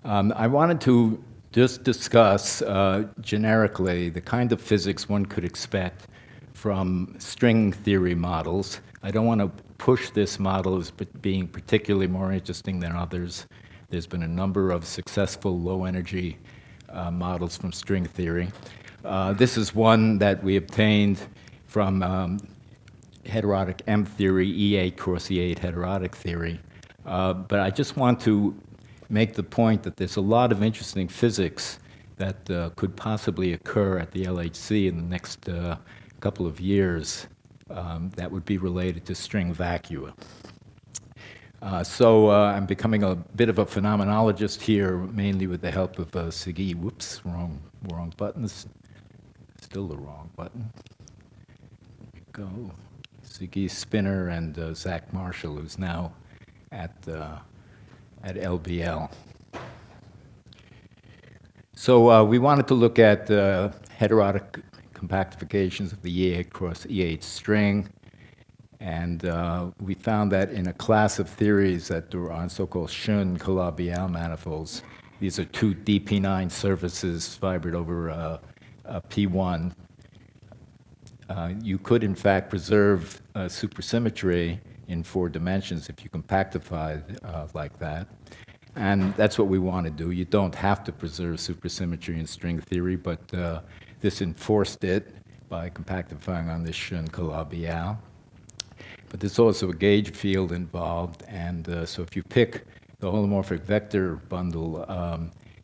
I wanted to just discuss generically the kind of physics one could expect from string theory models. I don't want to push this model as being particularly more interesting than others. There's been a number of successful low-energy models from string theory. This is one that we obtained from heterotic M theory, E8 cross E8 heterotic theory. But I just want to make the point that there's a lot of interesting physics that could possibly occur at the LHC in the next couple of years that would be related to string vacua. So I'm becoming a bit of a phenomenologist here, mainly with the help of Sigi. Whoops, wrong buttons. Still the wrong button. There we go. Sigi Spinner and Zach Marshall, who's now at LBL. So we wanted to look at heterotic compactifications of the E8 cross E8 string, and we found that in a class of theories that were on so-called Schoen-Calabi-Yau manifolds, these are two dp9 surfaces fibered over a P1. You could, in fact, preserve supersymmetry in 4 dimensions if you compactify like that. And that's what we want to do. You don't have to preserve supersymmetry in string theory, but this enforced it by compactifying on this Schoen-Calabi-Yau. But there's also a gauge field involved, and so if you pick the holomorphic vector bundle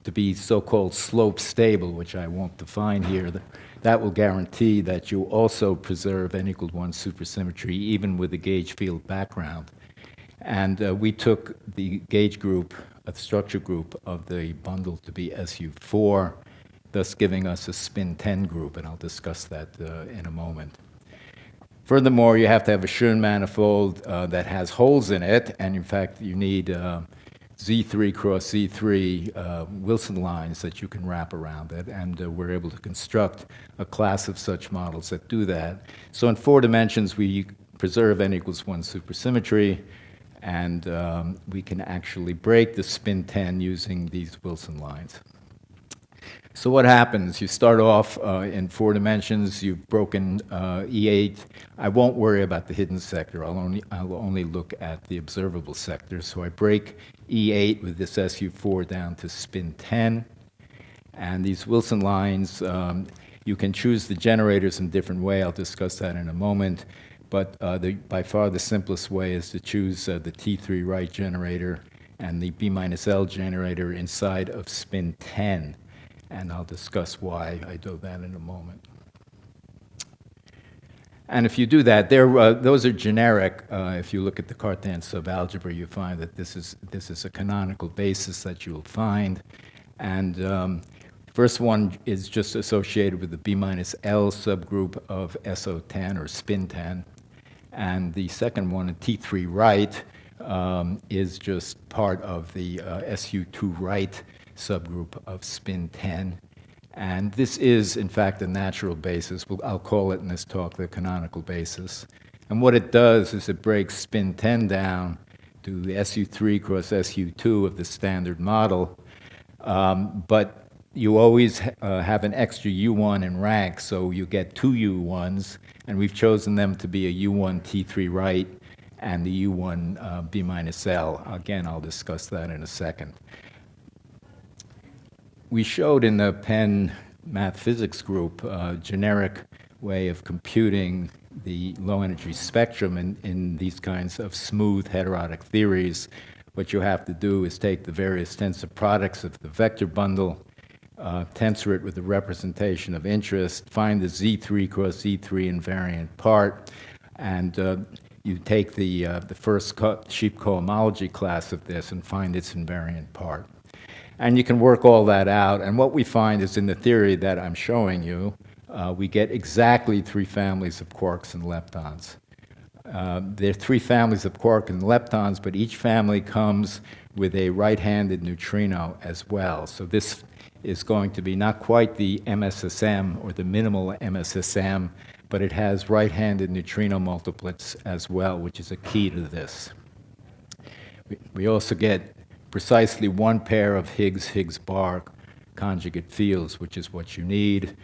to be so-called slope stable, which I won't define here, that will guarantee that you also preserve n equals 1 supersymmetry, even with the gauge field background. And we took the gauge group, the structure group of the bundle to be SU4, thus giving us a spin 10 group, and I'll discuss that in a moment. Furthermore, you have to have a Schoen manifold that has holes in it, and in fact, you need Z3 cross Z3 Wilson lines that you can wrap around it, and we're able to construct a class of such models that do that. So in 4 dimensions, we preserve n equals 1 supersymmetry, and we can actually break the spin 10 using these Wilson lines. So what happens? You start off in 4 dimensions. You've broken E8. I won't worry about the hidden sector. I'll only look at the observable sector. So I break E8 with this SU4 down to spin 10. And these Wilson lines, you can choose the generators in a different way. I'll discuss that in a moment. But by far the simplest way is to choose the T3 right generator and the B-L generator inside of spin 10. And I'll discuss why I do that in a moment. And if you do that, those are generic. If you look at the Cartan subalgebra, you find that this is a canonical basis that you'll find. And the first one is just associated with the B-L subgroup of SO10 or spin 10. And the second one, a T3 right, is just part of the SU2 right subgroup of spin 10. And this is, in fact, a natural basis. I'll call it in this talk the canonical basis. And what it does is it breaks spin 10 down to the SU3 cross SU2 of the standard model. But you always have an extra U1 in rank, so you get 2 U1s, and we've chosen them to be a U1 T3 right and the U1 B-L. Again, I'll discuss that in a second. We showed in the Penn math physics group a generic way of computing the low-energy spectrum in these kinds of smooth heterotic theories. What you have to do is take the various tensor products of the vector bundle, tensor it with the representation of interest, find the Z3 cross Z3 invariant part, and you take the first sheep cohomology class of this and find its invariant part. And you can work all that out. And what we find is in the theory that I'm showing you, we get exactly 3 families of quarks and leptons. There are 3 families of quarks and leptons, but each family comes with a right-handed neutrino as well. So this is going to be not quite the MSSM or the minimal MSSM, but it has right-handed neutrino multiplets as well, which is a key to this. We also get precisely one pair of Higgs-Higgs-Bohr conjugate fields, which is what you need.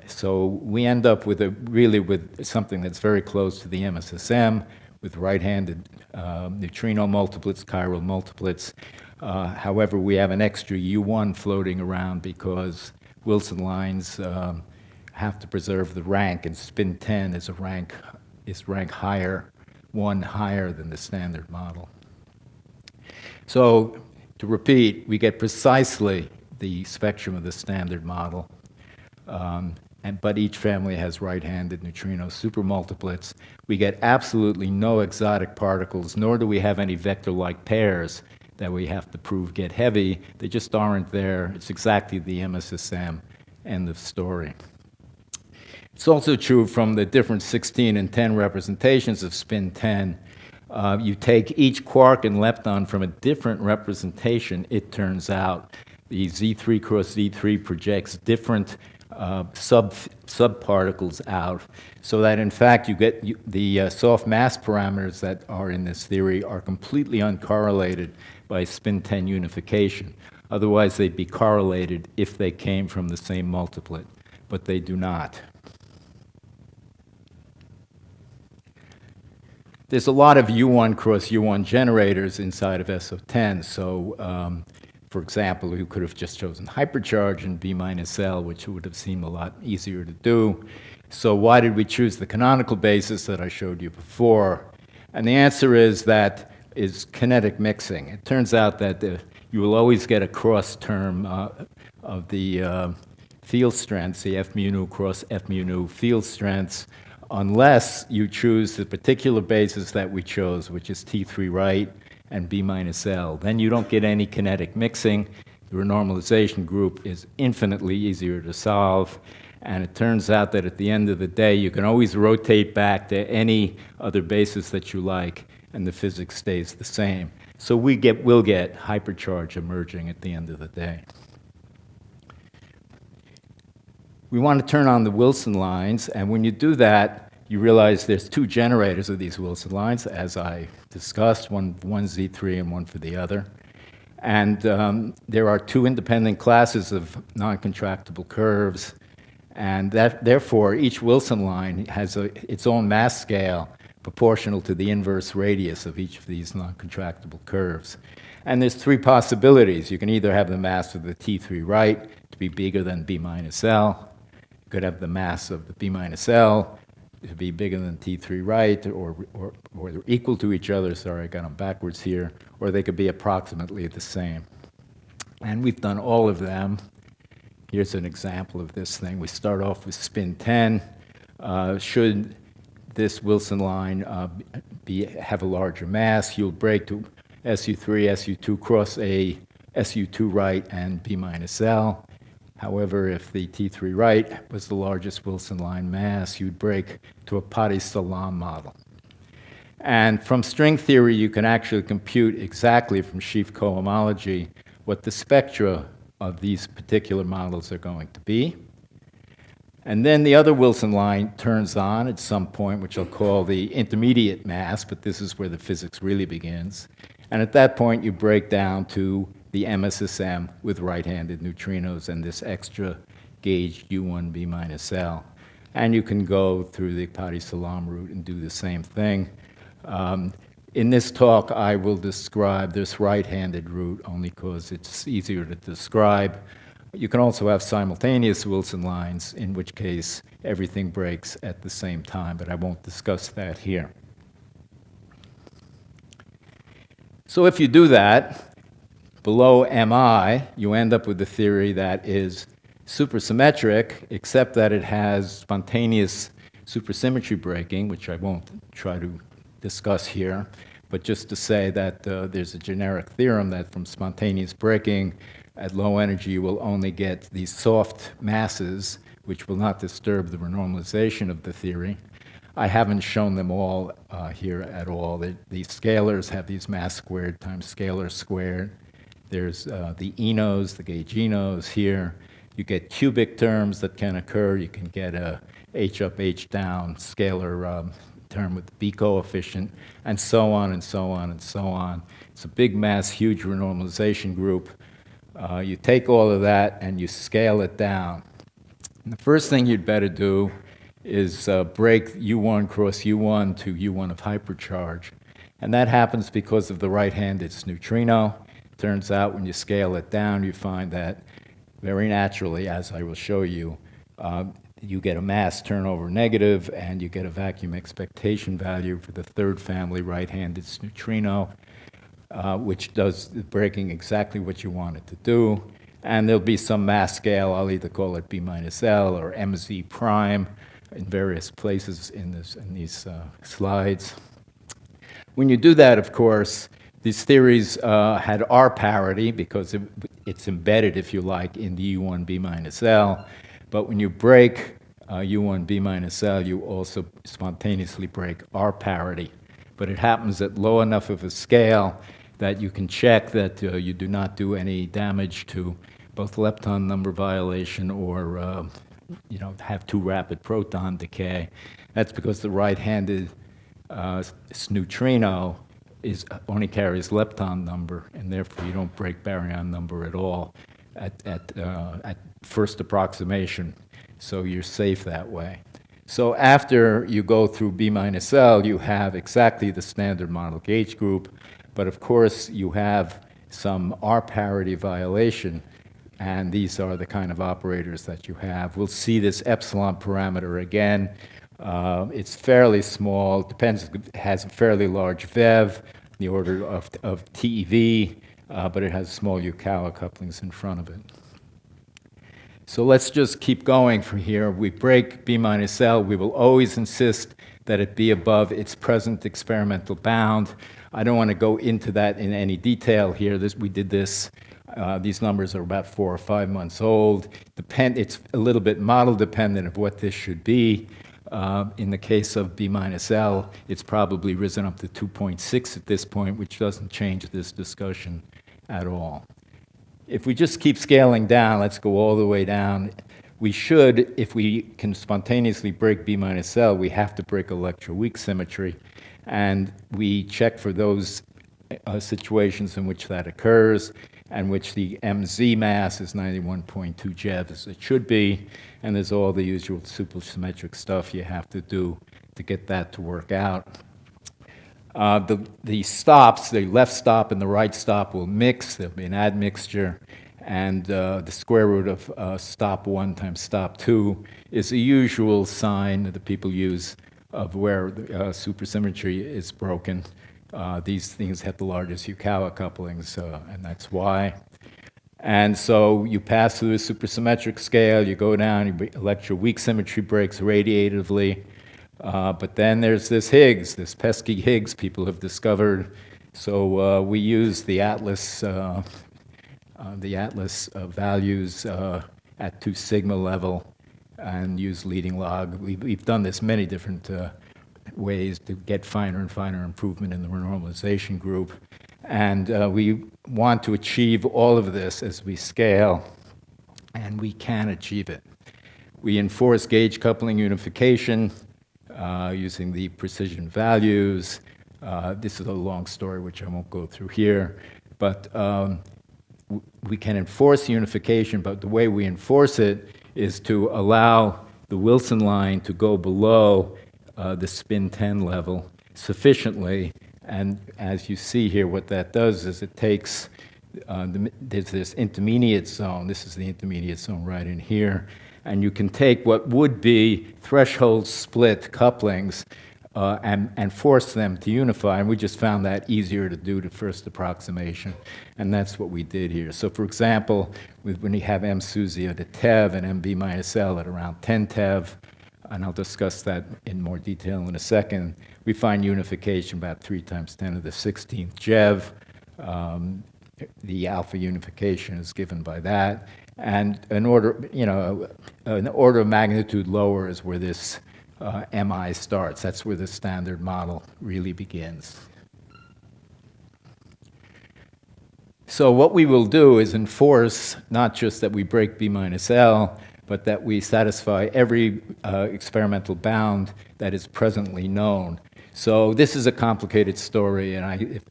So we end up with really with something that's very close to the MSSM, with right-handed neutrino multiplets, chiral multiplets. However, we have an extra U1 floating around because Wilson lines have to preserve the rank, and spin 10 is rank higher, one higher than the standard model. So to repeat, we get precisely the spectrum of the standard model, but each family has right-handed neutrino supermultiplets. We get absolutely no exotic particles, nor do we have any vector-like pairs that we have to prove get heavy. They just aren't there. It's exactly the MSSM, end of story. It's also true from the different 16 and 10 representations of spin 10. You take each quark and lepton from a different representation, it turns out. The Z3 cross Z3 projects different subparticles out, so that in fact you get the soft mass parameters that are in this theory are completely uncorrelated by spin 10 unification. Otherwise, they'd be correlated if they came from the same multiplet, but they do not. There's a lot of U1 cross U1 generators inside of SO10, so for example, we could have just chosen hypercharge in B minus L, which would have seemed a lot easier to do. So why did we choose the canonical basis that I showed you before? And the answer is kinetic mixing. It turns out that you will always get a cross term of the field strengths, the F mu nu cross F mu nu field strengths, unless you choose the particular basis that we chose, which is T3 right and B minus L. Then you don't get any kinetic mixing. The renormalization group is infinitely easier to solve. And it turns out that at the end of the day, you can always rotate back to any other basis that you like, and the physics stays the same. So we'll get hypercharge emerging at the end of the day. We want to turn on the Wilson lines, and when you do that, you realize there's two generators of these Wilson lines, as I discussed, one Z3 and one for the other. And there are two independent classes of non-contractible curves, and therefore each Wilson line has its own mass scale proportional to the inverse radius of each of these non-contractible curves. And there's three possibilities. You can either have the mass of the T3 right to be bigger than B minus L. You could have the mass of the B minus L to be bigger than T3 right, or they're equal to each other. Sorry, I got them backwards here. Or they could be approximately the same. And we've done all of them. Here's an example of this thing. We start off with spin 10. Should this Wilson line have a larger mass, you'll break to SU3, SU2 cross a SU2 right and B minus L. However, if the T3 right was the largest Wilson line mass, you'd break to a Patti-Salam model. And from string theory, you can actually compute exactly from sheaf cohomology what the spectra of these particular models are going to be. And then the other Wilson line turns on at some point, which I'll call the intermediate mass, but this is where the physics really begins. And at that point, you break down to the MSSM with right-handed neutrinos and this extra gauge U1B minus L. And you can go through the Patti-Salam route and do the same thing. In this talk, I will describe this right-handed route only because it's easier to describe. You can also have simultaneous Wilson lines, in which case everything breaks at the same time, but I won't discuss that here. So if you do that, below MI, you end up with a theory that is supersymmetric, except that it has spontaneous supersymmetry breaking, which I won't try to discuss here, but just to say that there's a generic theorem that from spontaneous breaking, at low energy, you will only get these soft masses, which will not disturb the renormalization of the theory. I haven't shown them all here at all. The scalars have these mass squared times scalar squared. There's the enos, the gauge enos here. You get cubic terms that can occur. You can get a h up, h down scalar term with the B coefficient, and so on and so on and so on. It's a big mass, huge renormalization group. You take all of that and you scale it down. And the first thing you'd better do is break U1 cross U1 to U1 of hypercharge. And that happens because of the right-handed neutrino. Turns out when you scale it down, you find that very naturally, as I will show you, you get a mass turnover negative, and you get a vacuum expectation value for the third family right-handed neutrino, which does the breaking exactly what you want it to do. And there'll be some mass scale. I'll either call it B minus L or MZ prime in various places in these slides. When you do that, of course, these theories had R parity because it's embedded, if you like, in the U1 B minus L. But when you break U1 B minus L, you also spontaneously break R parity. But it happens at low enough of a scale that you can check that you do not do any damage to both lepton number violation or have too rapid proton decay. That's because the right-handed neutrino only carries lepton number, and therefore you don't break baryon number at all at first approximation. So you're safe that way. So after you go through B minus L, you have exactly the standard model gauge group, but of course you have some R parity violation, and these are the kind of operators that you have. We'll see this epsilon parameter again. It's fairly small, it has a fairly large VEV, the order of TeV, but it has small Yukawa couplings in front of it. So let's just keep going from here. We break B minus L. We will always insist that it be above its present experimental bound. I don't want to go into that in any detail here. We did this. These numbers are about 4 or 5 months old. It's a little bit model dependent of what this should be. In the case of B minus L, it's probably risen up to 2.6 at this point, which doesn't change this discussion at all. If we just keep scaling down, let's go all the way down. We should, if we can spontaneously break B minus L, we have to break electroweak symmetry. And we check for those situations in which that occurs, and which the MZ mass is 91.2 JeV as it should be, and there's all the usual supersymmetric stuff you have to do to get that to work out. The stops, the left stop and the right stop will mix. There'll be an admixture, and the square root of stop 1 times stop 2 is the usual sign that people use of where supersymmetry is broken. These things have the largest Yukawa couplings, and that's why. And so you pass through the supersymmetric scale, you go down, electroweak symmetry breaks radiatively, but then there's this Higgs, this pesky Higgs people have discovered. So we use the Atlas values at 2 sigma level and use leading log. We've done this many different ways to get finer and finer improvement in the renormalization group. And we want to achieve all of this as we scale, and we can achieve it. We enforce gauge coupling unification using the precision values. This is a long story, which I won't go through here. But we can enforce unification, but the way we enforce it is to allow the Wilson line to go below the spin 10 level sufficiently. And as you see here, what that does is it takes, there's this intermediate zone. This is the intermediate zone right in here. And you can take what would be threshold split couplings and force them to unify. And we just found that easier to do to first approximation. And that's what we did here. So for example, when you have M SUSY at a TeV and MB minus L at around 10 TeV, and I'll discuss that in more detail in a second, we find unification about 3 times 10 to the 16th JeV. The alpha unification is given by that. And an order of magnitude lower is where this MI starts. That's where the standard model really begins. So what we will do is enforce not just that we break B minus L, but that we satisfy every experimental bound that is presently known. So this is a complicated story, and if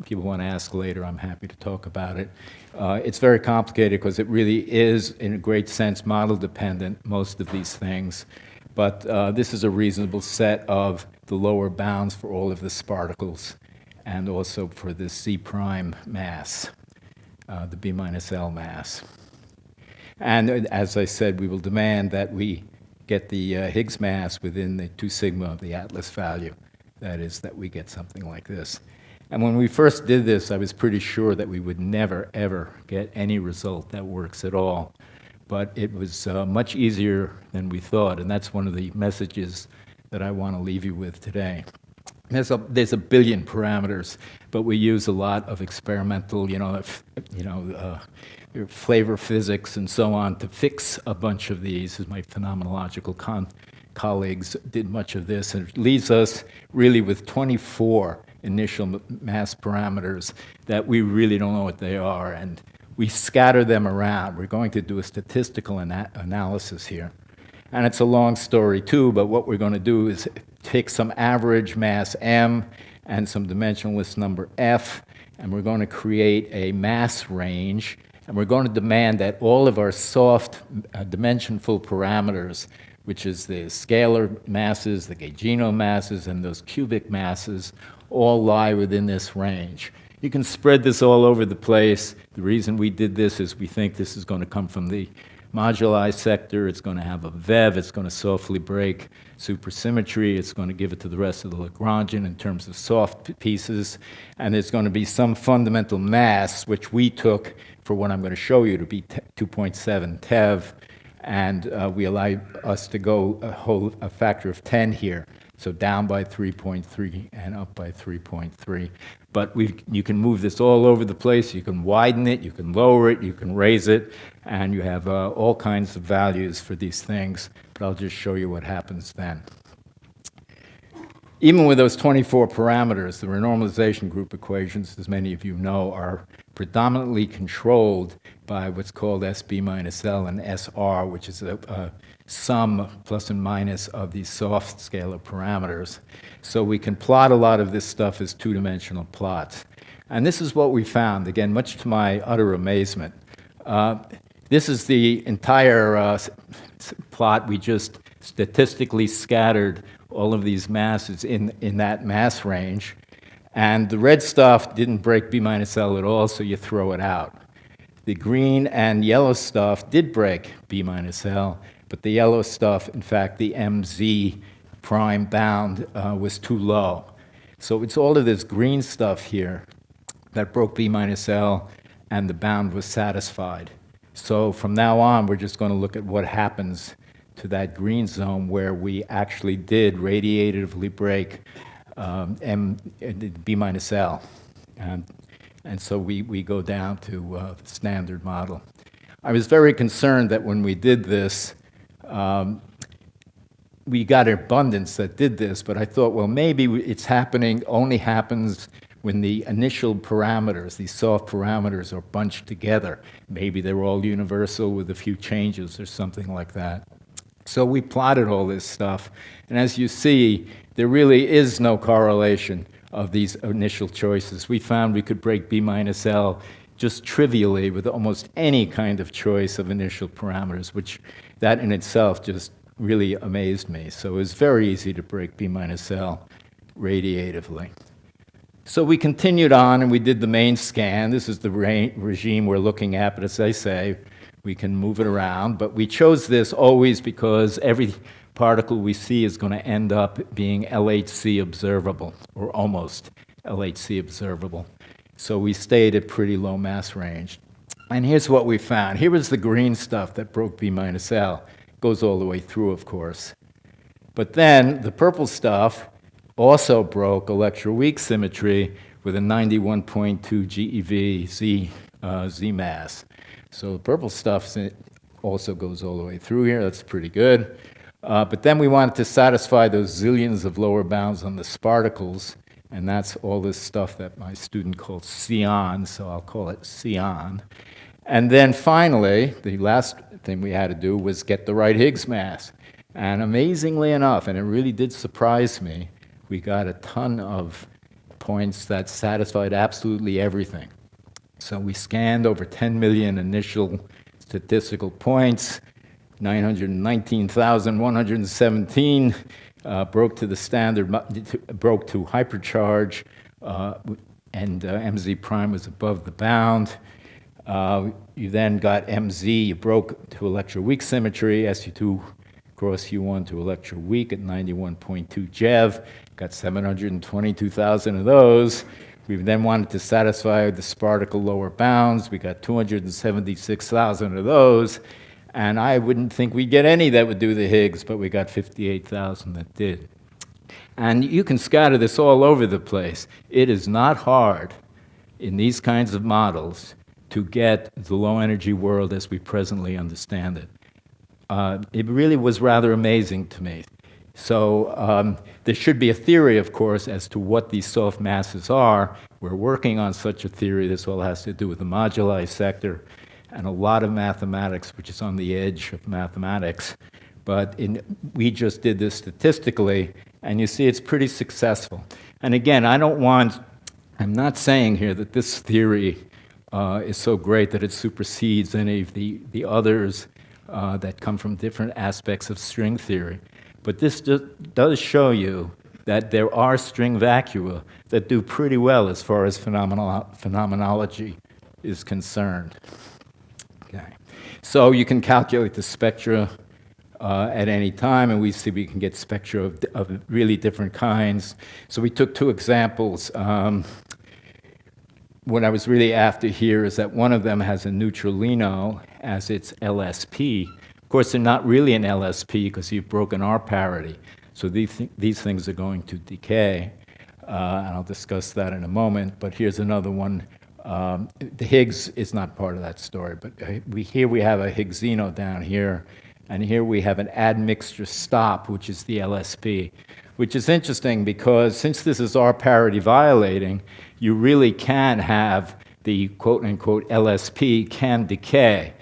people want to ask later, I'm happy to talk about it. It's very complicated because it really is, in a great sense, model-dependent, most of these things. But this is a reasonable set of the lower bounds for all of the sparticles, and also for the C prime mass, the B minus L mass. And as I said, we will demand that we get the Higgs mass within the 2 sigma of the Atlas value. That is, that we get something like this. And when we first did this, I was pretty sure that we would never, ever get any result that works at all. But it was much easier than we thought, and that's one of the messages that I want to leave you with today. There's a billion parameters, but we use a lot of experimental, flavor physics and so on to fix a bunch of these. My phenomenological colleagues did much of this, and it leaves us really with 24 initial mass parameters that we really don't know what they are, and we scatter them around. We're going to do a statistical analysis here. And it's a long story too, but what we're going to do is take some average mass M and some dimensionless number F, and we're going to create a mass range, and we're going to demand that all of our soft dimensionful parameters, which is the scalar masses, the gaugino masses, and those cubic masses, all lie within this range. You can spread this all over the place. The reason we did this is we think this is going to come from the moduli sector. It's going to have a VEV. It's going to softly break supersymmetry. It's going to give it to the rest of the Lagrangian in terms of soft pieces. And there's going to be some fundamental mass, which we took for what I'm going to show you to be 2.7 TeV. And we allow us to go a factor of 10 here. So down by 3.3 and up by 3.3. But you can move this all over the place. You can widen it, you can lower it, you can raise it, and you have all kinds of values for these things. But I'll just show you what happens then. Even with those 24 parameters, the renormalization group equations, as many of you know, are predominantly controlled by what's called SB minus L and SR, which is a sum plus and minus of these soft scalar parameters. So we can plot a lot of this stuff as two-dimensional plots. And this is what we found, again, much to my utter amazement. This is the entire plot. We just statistically scattered all of these masses in that mass range. And the red stuff didn't break B minus L at all, so you throw it out. The green and yellow stuff did break B minus L, but the yellow stuff, in fact, the MZ prime bound was too low. So it's all of this green stuff here that broke B minus L, and the bound was satisfied. So from now on, we're just going to look at what happens to that green zone where we actually did radiatively break B minus L. And so we go down to the standard model. I was very concerned that when we did this, we got abundance that did this, but I thought, well, maybe it's only happens when the initial parameters, these soft parameters, are bunched together. Maybe they're all universal with a few changes or something like that. So we plotted all this stuff, and as you see, there really is no correlation of these initial choices. We found we could break B minus L just trivially with almost any kind of choice of initial parameters, which that in itself just really amazed me. So it was very easy to break B minus L radiatively. So we continued on and we did the main scan. This is the regime we're looking at, but as I say, we can move it around. But we chose this always because every particle we see is going to end up being LHC observable, or almost LHC observable. So we stayed at pretty low mass range. And here's what we found. Here was the green stuff that broke B minus L. Goes all the way through, of course. But then the purple stuff also broke electroweak symmetry with a 91.2 GeV Z mass. So the purple stuff also goes all the way through here. That's pretty good. But then we wanted to satisfy those zillions of lower bounds on the sparticles, and that's all this stuff that my student called Sion, so I'll call it Sion. And then finally, the last thing we had to do was get the right Higgs mass. And amazingly enough, and it really did surprise me, we got a ton of points that satisfied absolutely everything. So we scanned over 10 million initial statistical points, 919,117 broke to the standard, broke to hypercharge, and MZ prime was above the bound. You then got MZ, you broke to electroweak symmetry, SU2 cross U1 to electroweak at 91.2 JeV, got 722,000 of those. We then wanted to satisfy the Sparticle lower bounds. We got 276,000 of those. And I wouldn't think we'd get any that would do the Higgs, but we got 58,000 that did. And you can scatter this all over the place. It is not hard in these kinds of models to get the low energy world as we presently understand it. It really was rather amazing to me. So there should be a theory, of course, as to what these soft masses are. We're working on such a theory. This all has to do with the moduli sector and a lot of mathematics, which is on the edge of mathematics. But we just did this statistically, and you see it's pretty successful. And again, I'm not saying here that this theory is so great that it supersedes any of the others that come from different aspects of string theory. But this does show you that there are string vacua that do pretty well as far as phenomenology is concerned. Okay. So you can calculate the spectra at any time, and we see we can get spectra of really different kinds. So we took two examples. What I was really after here is that one of them has a neutralino as its LSP. Of course, they're not really an LSP because you've broken R parity. So these things are going to decay, and I'll discuss that in a moment. But here's another one. The Higgs is not part of that story, but here we have a Higgsino down here, and here we have an admixture stop, which is the LSP, which is interesting because since this is R parity violating, you really can have the quote-unquote LSP can decay.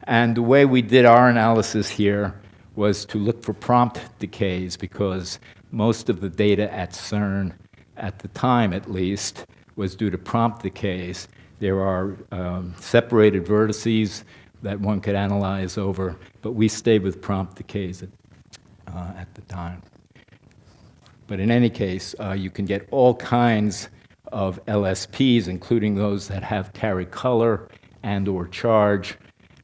And the way we did our analysis here was to look for prompt decays because most of the data at CERN, at the time at least, was due to prompt decays. There are separated vertices that one could analyze over, but we stayed with prompt decays at the time. But in any case, you can get all kinds of LSPs, including those that carry color and or charge,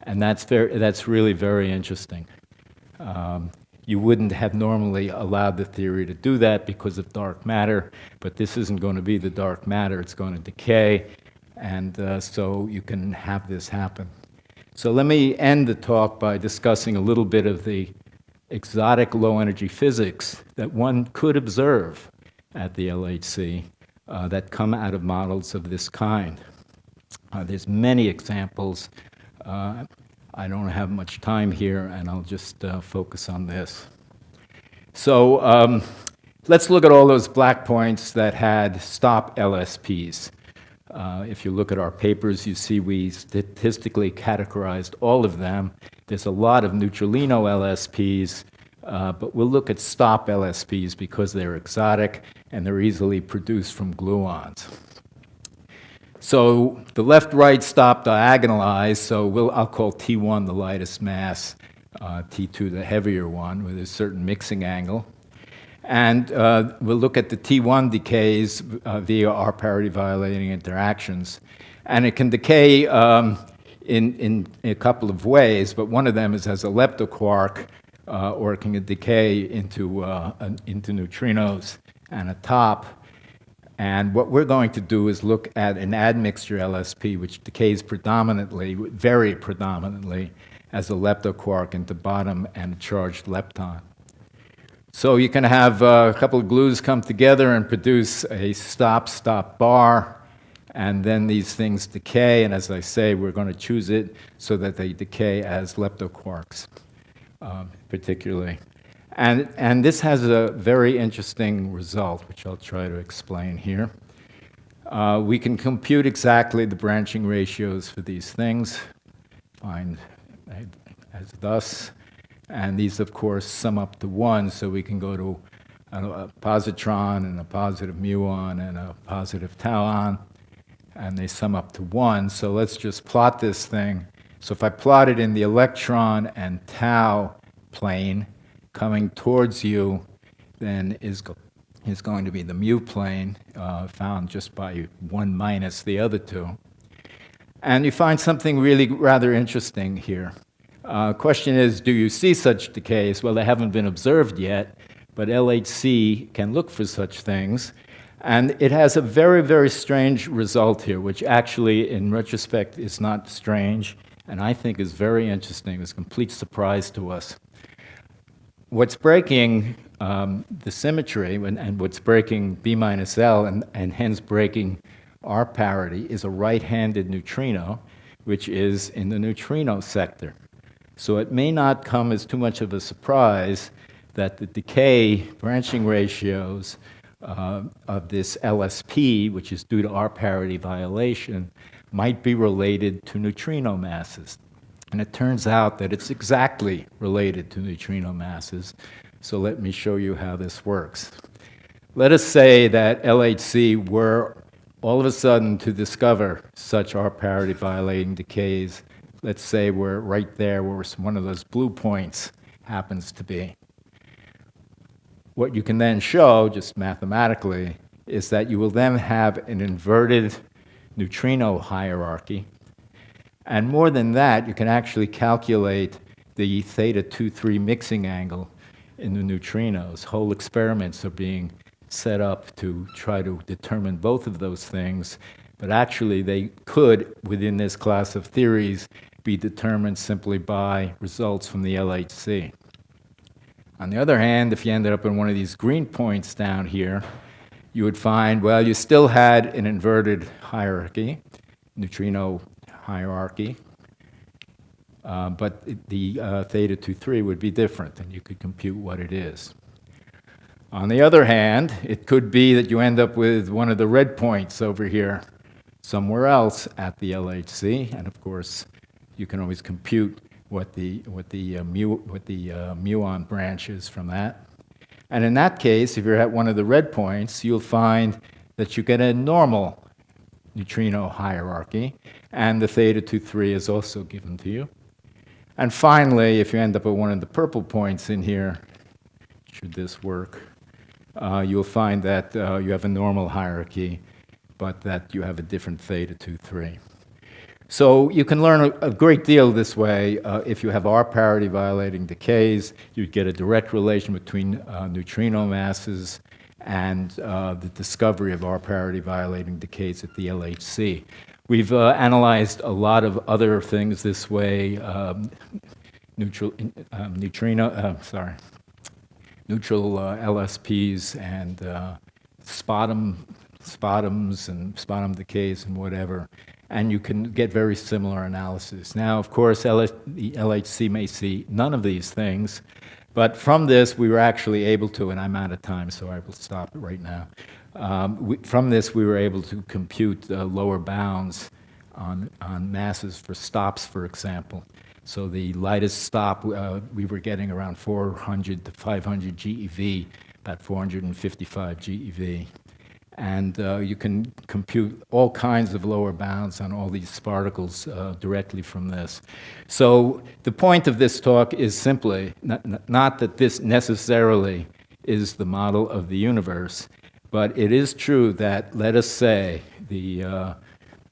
and that's really very interesting. You wouldn't have normally allowed the theory to do that because of dark matter, but this isn't going to be the dark matter, it's going to decay, and so you can have this happen. So let me end the talk by discussing a little bit of the exotic low-energy physics that one could observe at the LHC that come out of models of this kind. There's many examples. I don't have much time here, and I'll just focus on this. So let's look at all those black points that had stop LSPs. If you look at our papers, you see we statistically categorized all of them. There's a lot of neutralino LSPs, but we'll look at stop LSPs because they're exotic and they're easily produced from gluons. So the left-right stop diagonalize, so I'll call T1 the lightest mass, T2 the heavier one with a certain mixing angle. And we'll look at the T1 decays via R parity violating interactions. And it can decay in a couple of ways, but one of them is as a leptoquark, or it can decay into neutrinos and a top. And what we're going to do is look at an admixture LSP, which decays predominantly, very predominantly, as a leptoquark into bottom and a charged lepton. So you can have a couple of glues come together and produce a stop bar, and then these things decay, and as I say, we're going to choose it so that they decay as leptoquarks, particularly. And this has a very interesting result, which I'll try to explain here. We can compute exactly the branching ratios for these things. Find as thus. And these, of course, sum up to 1, so we can go to a positron and a positive muon and a positive tauon, and they sum up to 1. So let's just plot this thing. So if I plot it in the electron and tau plane coming towards you, then is going to be the mu plane, found just by 1 minus the other two. And you find something really rather interesting here. Question is, do you see such decays? Well, they haven't been observed yet, but LHC can look for such things. And it has a very, very strange result here, which actually, in retrospect, is not strange, and I think is very interesting. It's a complete surprise to us. What's breaking the symmetry, and what's breaking B minus L, and hence breaking R parity, is a right-handed neutrino, which is in the neutrino sector. So it may not come as too much of a surprise that the decay branching ratios of this LSP, which is due to R parity violation, might be related to neutrino masses. And it turns out that it's exactly related to neutrino masses. So let me show you how this works. Let us say that LHC were all of a sudden to discover such R parity violating decays. Let's say we're right there where one of those blue points happens to be. What you can then show, just mathematically, is that you will then have an inverted neutrino hierarchy. And more than that, you can actually calculate the theta 2-3 mixing angle in the neutrinos. Whole experiments are being set up to try to determine both of those things, but actually they could, within this class of theories, be determined simply by results from the LHC. On the other hand, if you ended up in one of these green points down here, you would find, well, you still had an inverted hierarchy, neutrino hierarchy, but the theta 2-3 would be different, and you could compute what it is. On the other hand, it could be that you end up with one of the red points over here somewhere else at the LHC, and of course, you can always compute what the muon branch is from that. And in that case, if you're at one of the red points, you'll find that you get a normal neutrino hierarchy, and the theta 2-3 is also given to you. And finally, if you end up at one of the purple points in here, should this work, you'll find that you have a normal hierarchy, but that you have a different theta 2-3. So you can learn a great deal this way. If you have R parity violating decays, you'd get a direct relation between neutrino masses and the discovery of R parity violating decays at the LHC. We've analyzed a lot of other things this way, neutral LSPs and spotums and sputum decays and whatever, and you can get very similar analysis. Now, of course, the LHC may see none of these things, but from this we were actually able to, and I'm out of time, so I will stop right now. From this, we were able to compute lower bounds on masses for stops, for example. So the lightest stop, we were getting around 400 to 500 GeV, about 455 GeV. And you can compute all kinds of lower bounds on all these particles directly from this. So the point of this talk is simply not that this necessarily is the model of the universe, but it is true that, let us say, the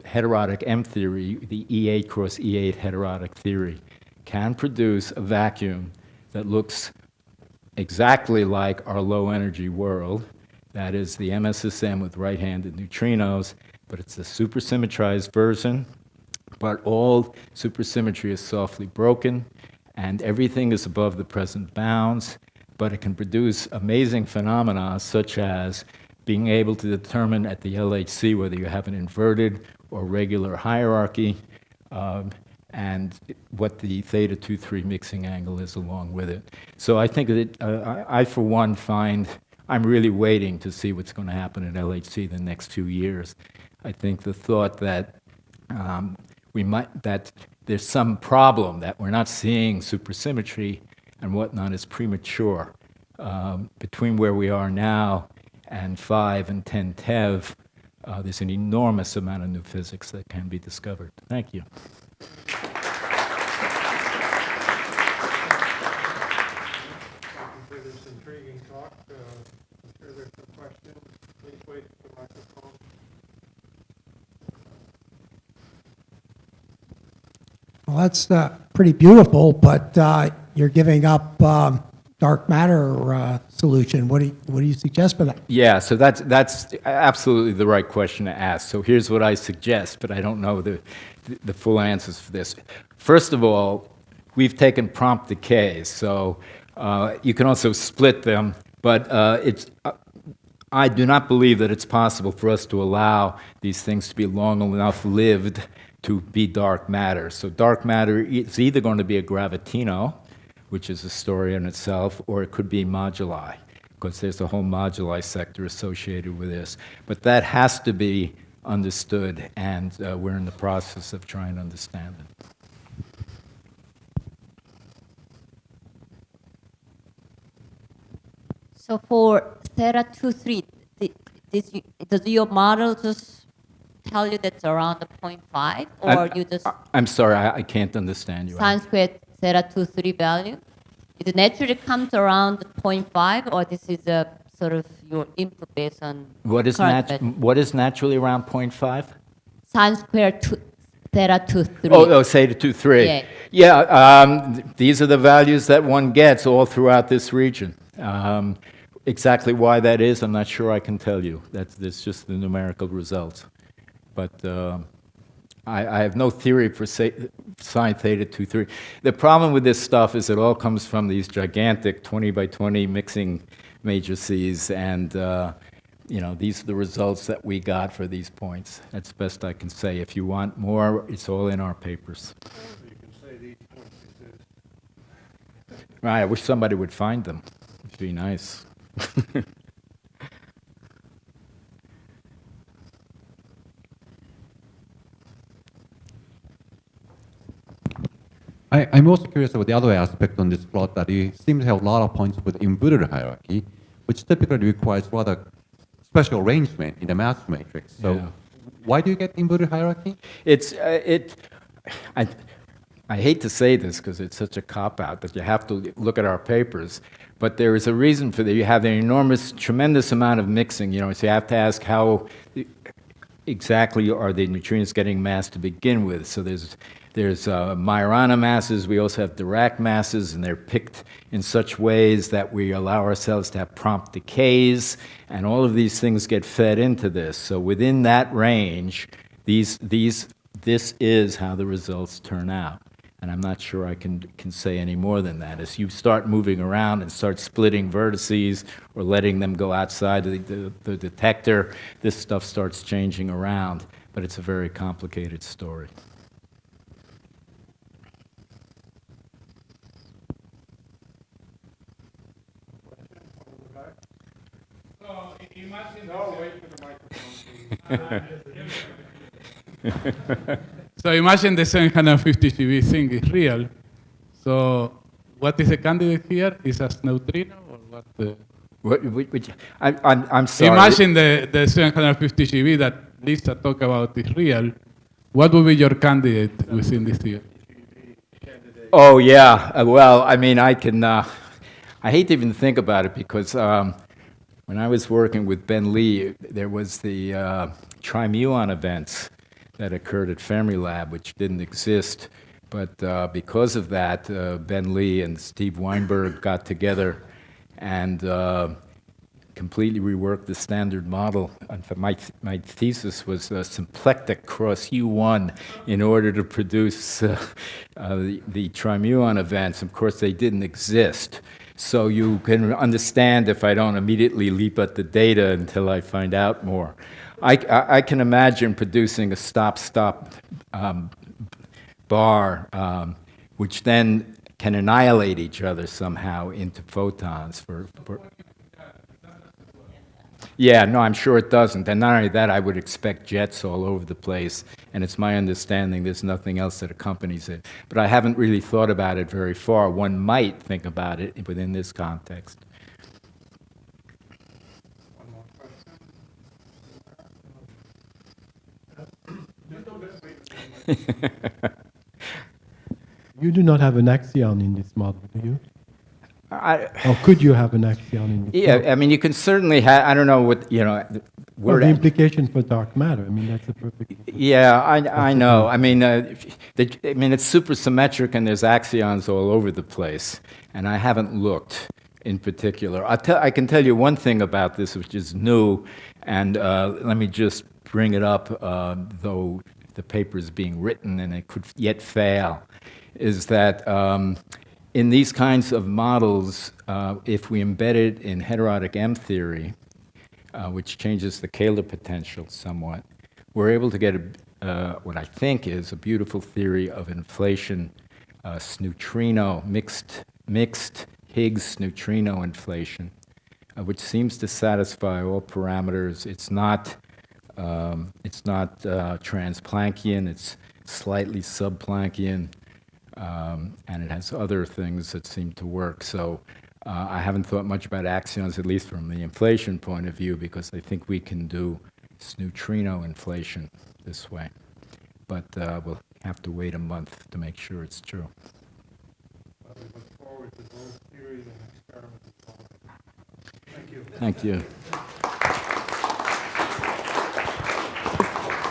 heterotic M theory, the E8 cross E8 heterotic theory, can produce a vacuum that looks exactly like our low-energy world. That is the MSSM with right-handed neutrinos, but it's a supersymmetrized version. But all supersymmetry is softly broken, and everything is above the present bounds, but it can produce amazing phenomena such as being able to determine at the LHC whether you have an inverted or regular hierarchy, and what the theta 2-3 mixing angle is along with it. So I think that I for one, I'm really waiting to see what's going to happen at LHC the next few years. I think the thought that there's some problem that we're not seeing supersymmetry and whatnot is premature. Between where we are now and 5 and 10 TeV, there's an enormous amount of new physics that can be discovered. Thank you. For this intriguing talk. I'm sure there's some questions. Please wait for the microphone. Well, that's pretty beautiful, but you're giving up dark matter solution. What do you suggest for that? Yeah, so that's absolutely the right question to ask. So here's what I suggest, but I don't know the full answers for this. First of all, we've taken prompt decays, so you can also split them, but I do not believe that it's possible for us to allow these things to be long enough lived to be dark matter. So dark matter is either going to be a gravitino, which is a story in itself, or it could be moduli, because there's a whole moduli sector associated with this. But that has to be understood, and we're in the process of trying to understand it. So for theta 2-3, does your model just tell you that's around the 0.5, or you just I'm sorry, I can't understand you. sine squared theta 2-3 value? It naturally comes around 0.5, or this is a sort of your input based on What is naturally around 0.5? sine squared theta 2-3? Oh, say to 2.3. Yeah. Yeah, these are the values that one gets all throughout this region. Exactly why that is, I'm not sure I can tell you. That's just the numerical results. But I have no theory for sine theta 2-3. The problem with this stuff is it all comes from these gigantic 20 by 20 mixing matrices, and these are the results that we got for these points. That's best I can say. If you want more, it's all in our papers. You can say these points exist. Right, I wish somebody would find them. It'd be nice. I'm also curious about the other aspect on this plot, that you seem to have a lot of points with inverted hierarchy, which typically requires rather special arrangement in the mass matrix. So Yeah. why do you get inverted hierarchy? I hate to say this because it's such a cop-out that you have to look at our papers, but there is a reason for that. You have an tremendous amount of mixing, so you have to ask how exactly are the neutrinos getting mass to begin with. So there's Majorana masses, we also have Dirac masses, and they're picked in such ways that we allow ourselves to have prompt decays, and all of these things get fed into this. So within that range, this is how the results turn out. And I'm not sure I can say any more than that. As you start moving around and start splitting vertices or letting them go outside the detector, this stuff starts changing around. But it's a very complicated story. So imagine. No, wait for the microphone, please. So imagine the 750 GeV thing is real. So what is the candidate here? Is as neutrino or what? I'm sorry. Imagine the 750 GeV that Lisa talked about is real. What would be your candidate within this theory? Oh, yeah. Well, I mean, I hate to even think about it because when I was working with Ben Lee, there was the trimuon events that occurred at Fermilab, which didn't exist. But because of that, Ben Lee and Steve Weinberg got together and completely reworked the standard model. My thesis was symplectic cross U1 in order to produce the trimuon events. Of course, they didn't exist. So you can understand if I don't immediately leap at the data until I find out more. I can imagine producing a stop-stop bar, which then can annihilate each other somehow into photons. Yeah, no, I'm sure it doesn't. And not only that, I would expect jets all over the place. And it's my understanding there's nothing else that accompanies it. But I haven't really thought about it very far. One might think about it within this context. One more question. You do not have an axion in this model, do you? I, Or could you have an axion in this model? yeah, I mean, you can certainly have, I don't know what, you know, Well, word. the implication for dark matter, I mean, that's a perfect... Yeah, I know. I mean, it's supersymmetric and there's axions all over the place. And I haven't looked in particular. I can tell you one thing about this, which is new, and let me just bring it up, though the paper is being written and it could yet fail, is that in these kinds of models, if we embed it in heterotic M theory, which changes the Kähler potential somewhat, we're able to get what I think is a beautiful theory of inflation, neutrino, mixed Higgs neutrino inflation, which seems to satisfy all parameters. It's not trans-Planckian, it's slightly sub-Planckian, and it has other things that seem to work. So I haven't thought much about axions, at least from the inflation point of view, because I think we can do neutrino inflation this way. But we'll have to wait a month to make sure it's true. We look forward to those theories and experiments. Thank you. Thank you.